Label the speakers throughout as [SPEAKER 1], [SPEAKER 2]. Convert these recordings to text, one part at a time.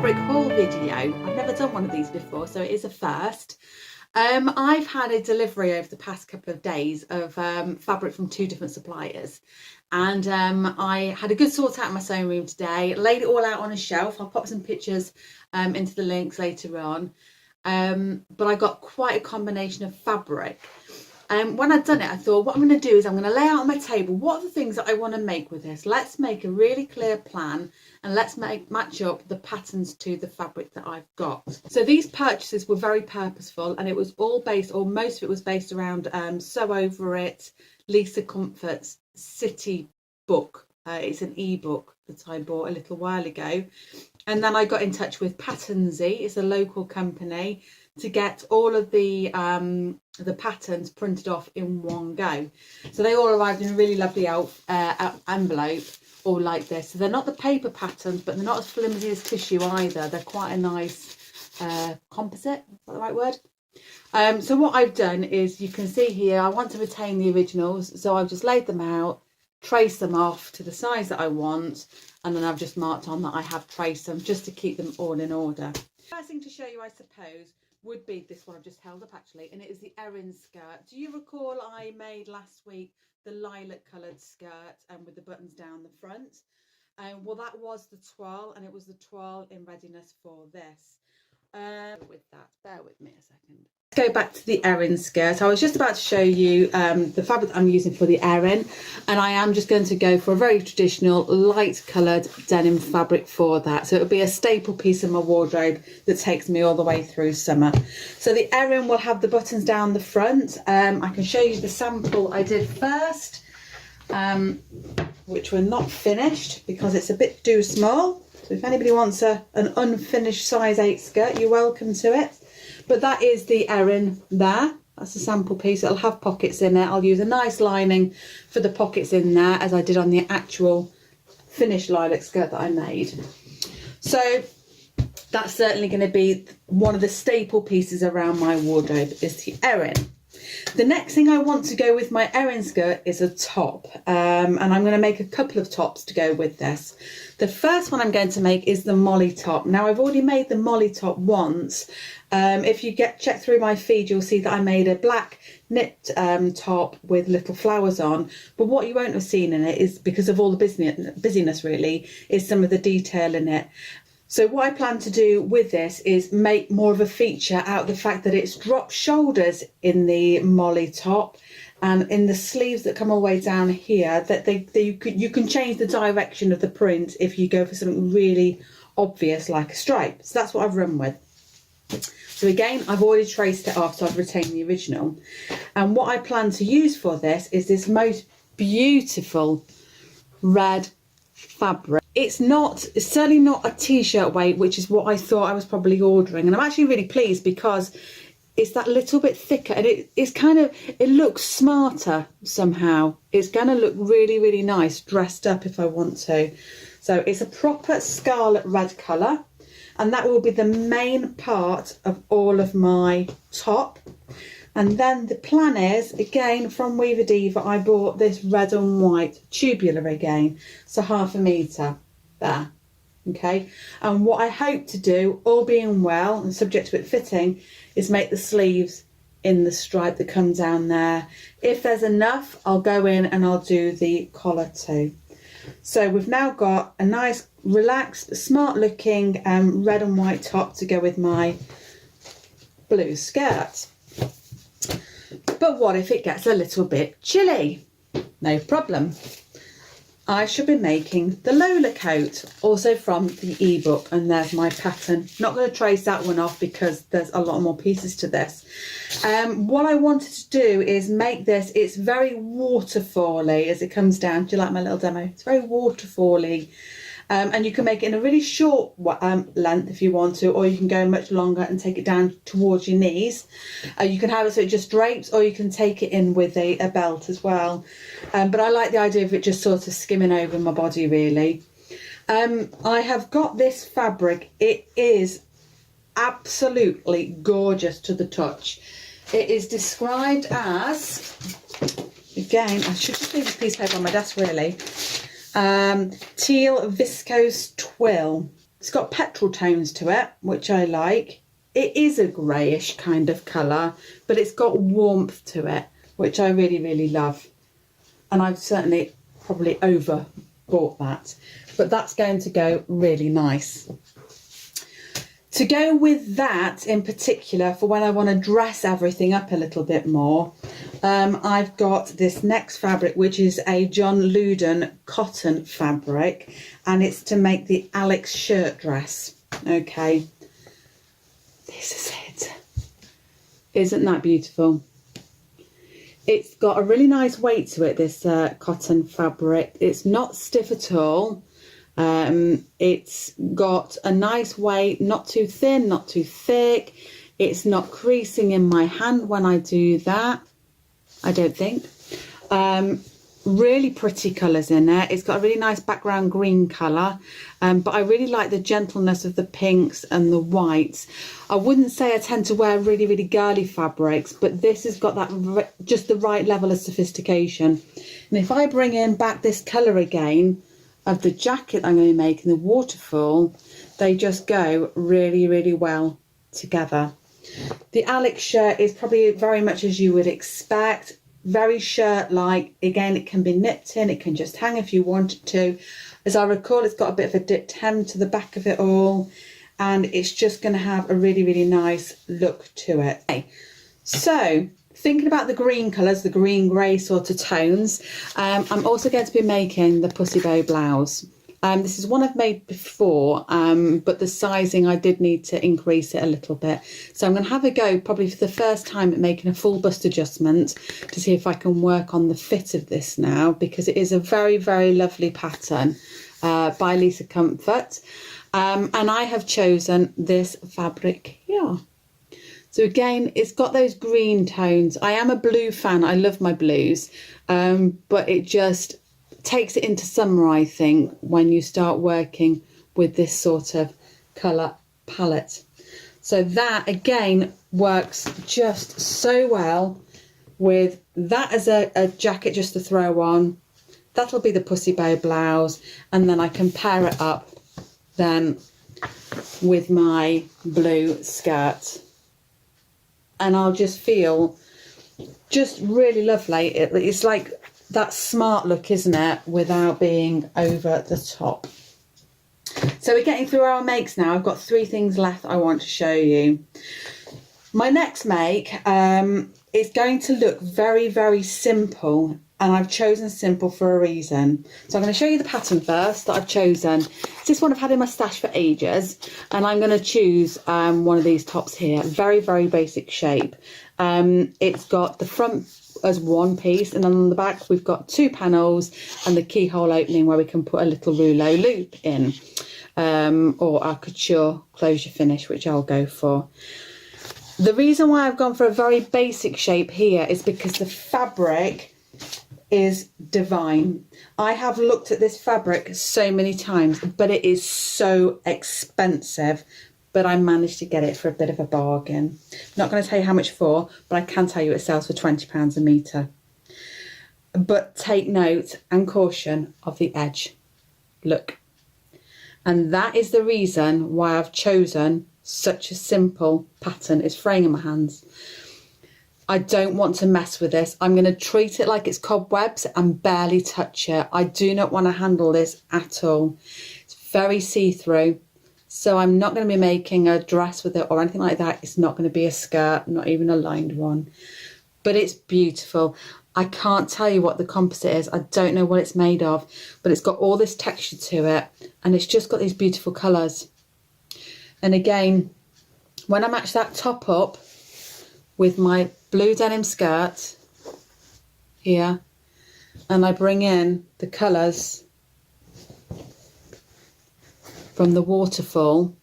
[SPEAKER 1] fabric haul video. I've never done one of these before, so it is a first. I've had a delivery over the past couple of days of fabric from 2 different suppliers, and I had a good sort out in my sewing room today, laid it all out on a shelf. I'll pop some pictures into the links later on, but I got quite a combination of fabric. When I'd done it, I thought what I'm going to do is I'm going to lay out on my table what are the things that I want to make with this. Let's make a really clear plan and let's match up the patterns to the fabric that I've got. So these purchases were very purposeful, and it was all based, or most of it was based around Sew Over It, Lisa Comfort's City book. It's an ebook that I bought a little while ago. And then I got in touch with Patternsy, it's a local company, to get all of the patterns printed off in one go. So they all arrived in a really lovely envelope, all like this. So they're not the paper patterns, but they're not as flimsy as tissue either. They're quite a nice composite, is that the right word? So what I've done is, you can see here, I want to retain the originals, so I've just laid them out, traced them off to the size that I want, and then I've just marked on that I have traced them just to keep them all in order. First thing to show you, I suppose, would be this one I've just held up actually, and it is the Erin skirt. Do you recall I made last week the lilac coloured skirt with the buttons down the front? Well, that was the toile, and it was the toile in readiness for this. With that, bear with me a second. Let's go back to the Erin skirt. I was just about to show you the fabric that I'm using for the Erin, and I am just going to go for a very traditional light coloured denim fabric for that. So it'll be a staple piece in my wardrobe that takes me all the way through summer. So the Erin will have the buttons down the front. I can show you the sample I did first, which were not finished because it's a bit too small. So if anybody wants an unfinished size 8 skirt, you're welcome to it. But that is the Erin there. That's a sample piece. It'll have pockets in it. I'll use a nice lining for the pockets in there, as I did on the actual finished lilac skirt that I made. So that's certainly going to be one of the staple pieces around my wardrobe, is the Erin. The next thing I want to go with my Erin skirt is a top, and I'm going to make a couple of tops to go with this. The first one I'm going to make is the Molly top. Now, I've already made the Molly top once. If you check through my feed, you'll see that I made a black knit top with little flowers on, but what you won't have seen in it is, because of all the busyness really, is some of the detail in it. So what I plan to do with this is make more of a feature out of the fact that it's drop shoulders in the Molly top, and in the sleeves that come all the way down here, that you can change the direction of the print if you go for something really obvious like a stripe. So that's what I've run with. So again, I've already traced it off, so I've retained the original. And what I plan to use for this is this most beautiful red fabric. It's certainly not a t-shirt weight, which is what I thought I was probably ordering, and I'm actually really pleased because it's that little bit thicker, and it looks smarter somehow. It's going to look really, really nice dressed up if I want to. So it's a proper scarlet red colour, and that will be the main part of all of my top. And then the plan is, again, from Weaver Diva, I bought this red and white tubular again, so 1/2 metre there. Okay, and what I hope to do, all being well and subject to it fitting, is make the sleeves in the stripe that comes down there. If there's enough, I'll go in and I'll do the collar too. So we've now got a nice relaxed, smart looking red and white top to go with my blue skirt. But what if it gets a little bit chilly? No problem. I shall be making the Lola Coat, also from the ebook, and there's my pattern. Not going to trace that one off because there's a lot more pieces to this. What I wanted to do is make this, it's very waterfally as it comes down. Do you like my little demo? It's very waterfally. And you can make it in a really short length if you want to, or you can go much longer and take it down towards your knees. You can have it so it just drapes, or you can take it in with a belt as well. But I like the idea of it just sort of skimming over my body really. I have got this fabric. It is absolutely gorgeous to the touch. It is described as, again, I should just leave this piece of paper on my desk really. Teal viscose twill. It's got petrol tones to it, which I like. It is a greyish kind of colour, but it's got warmth to it, which I really, really love. And I've certainly probably over bought that, but that's going to go really nice. To go with that in particular, for when I want to dress everything up a little bit more, I've got this next fabric, which is a John Loudon cotton fabric, and it's to make the Alex shirt dress. Okay, this is it. Isn't that beautiful? It's got a really nice weight to it, this cotton fabric. It's not stiff at all. It's got a nice weight, not too thin, not too thick. It's not creasing in my hand when I do that, I don't think. Really pretty colours in there. It's got a really nice background green colour, but I really like the gentleness of the pinks and the whites. I wouldn't say I tend to wear really, really girly fabrics, but this has got that just the right level of sophistication. And if I bring in back this colour again of the jacket I'm going to be making, the waterfall, they just go really, really well together. The Alex shirt is probably very much as you would expect, very shirt-like. Again, it can be nipped in, it can just hang if you wanted to. As I recall, it's got a bit of a dipped hem to the back of it all, and it's just going to have a really, really nice look to it. Okay. So, thinking about the green colours, the green grey sort of tones, I'm also going to be making the pussy bow blouse. This is one I've made before, but the sizing, I did need to increase it a little bit. So I'm going to have a go, probably for the first time, at making a full bust adjustment to see if I can work on the fit of this now, because it is a very, very lovely pattern by Lisa Comfort. And I have chosen this fabric here. So again, it's got those green tones. I am a blue fan. I love my blues, but it just takes it into summer, I think, when you start working with this sort of colour palette. So that, again, works just so well with that as a jacket just to throw on. That'll be the pussy bow blouse, and then I can pair it up then with my blue skirt. And I'll just feel just really lovely. It's like that smart look, isn't it, without being over the top. So we're getting through our makes now. I've got 3 things left I want to show you. My next make is going to look very, very simple, and I've chosen simple for a reason. So I'm going to show you the pattern first that I've chosen. It's this one I've had in my stash for ages, and I'm going to choose one of these tops here. Very, very basic shape. It's got the front as one piece, and then on the back we've got 2 panels and the keyhole opening where we can put a little rouleau loop in, or our couture closure finish, which I'll go for. The reason why I've gone for a very basic shape here is because the fabric is divine. I have looked at this fabric so many times, but it is so expensive, but I managed to get it for a bit of a bargain. I'm not going to tell you how much for, but I can tell you it sells for £20 a metre. But take note and caution of the edge. Look. And that is the reason why I've chosen such a simple pattern. It's fraying in my hands. I don't want to mess with this. I'm going to treat it like it's cobwebs and barely touch it. I do not want to handle this at all. It's very see-through. So I'm not going to be making a dress with it or anything like that. It's not going to be a skirt, not even a lined one. But it's beautiful. I can't tell you what the composite is. I don't know what it's made of, but it's got all this texture to it, and it's just got these beautiful colours. And again, when I match that top up with my blue denim skirt here, and I bring in the colours from the waterfall,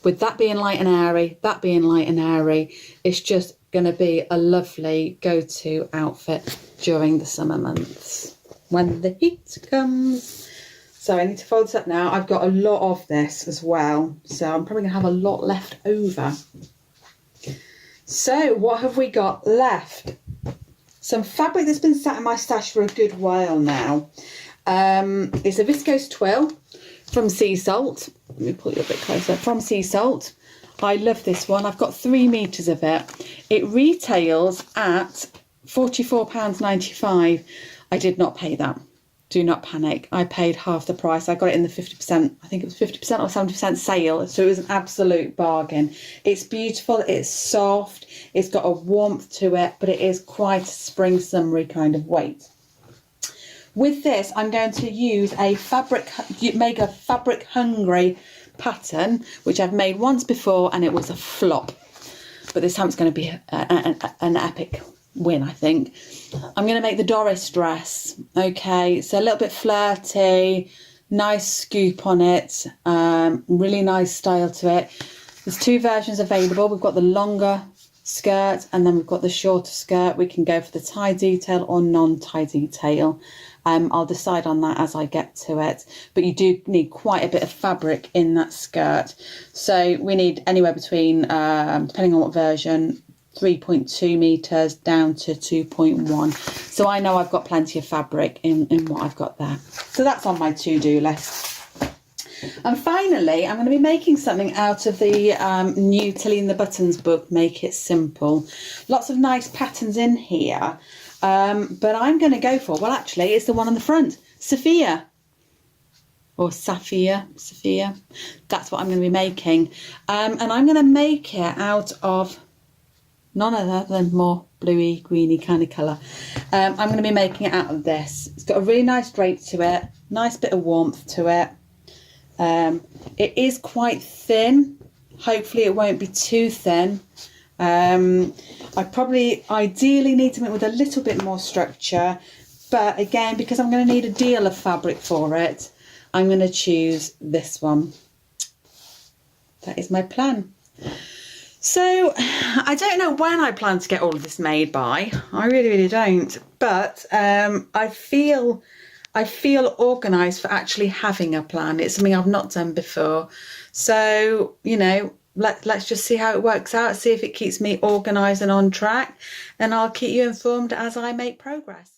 [SPEAKER 1] with that being light and airy, that being light and airy, it's just going to be a lovely go-to outfit during the summer months when the heat comes. So I need to fold this up now. I've got a lot of this as well, so I'm probably going to have a lot left over. So what have we got left? Some fabric that's been sat in my stash for a good while now. It's a viscose twill from Sea Salt. Let me pull you a bit closer. From Sea Salt. I love this one. I've got 3 meters of it. It retails at £44.95. I did not pay that. Do not panic. I paid half the price. I got it in the 50%, I think it was 50% or 70% sale. So it was an absolute bargain. It's beautiful. It's soft. It's got a warmth to it, but it is quite a spring summery kind of weight. With this, I'm going to use make a fabric hungry pattern, which I've made once before and it was a flop. But this time it's going to be an epic win, I think. I'm going to make the Doris dress. Okay, so a little bit flirty, nice scoop on it, really nice style to it. There's 2 versions available. We've got the longer skirt and then we've got the shorter skirt. We can go for the tie detail or non-tie detail. I'll decide on that as I get to it, but you do need quite a bit of fabric in that skirt. So we need anywhere between, depending on what version, 3.2 meters down to 2.1. So I know I've got plenty of fabric in what I've got there. So that's on my to-do list. And finally, I'm going to be making something out of the new Tilly and the Buttons book, Make It Simple. Lots of nice patterns in here. But I'm going to go for, well, actually, it's the one on the front, Sophia. Or Sophia. That's what I'm going to be making. And I'm going to make it out of none other than more bluey, greeny kind of colour. I'm going to be making it out of this. It's got a really nice drape to it, nice bit of warmth to it. It is quite thin. Hopefully it won't be too thin. I probably ideally need something with a little bit more structure, but again, because I'm going to need a deal of fabric for it, I'm going to choose this one. That is my plan. So I don't know when I plan to get all of this made by. I really don't. But I feel organised for actually having a plan. It's something I've not done before. So, you know, let's just see how it works out, see if it keeps me organised and on track, and I'll keep you informed as I make progress.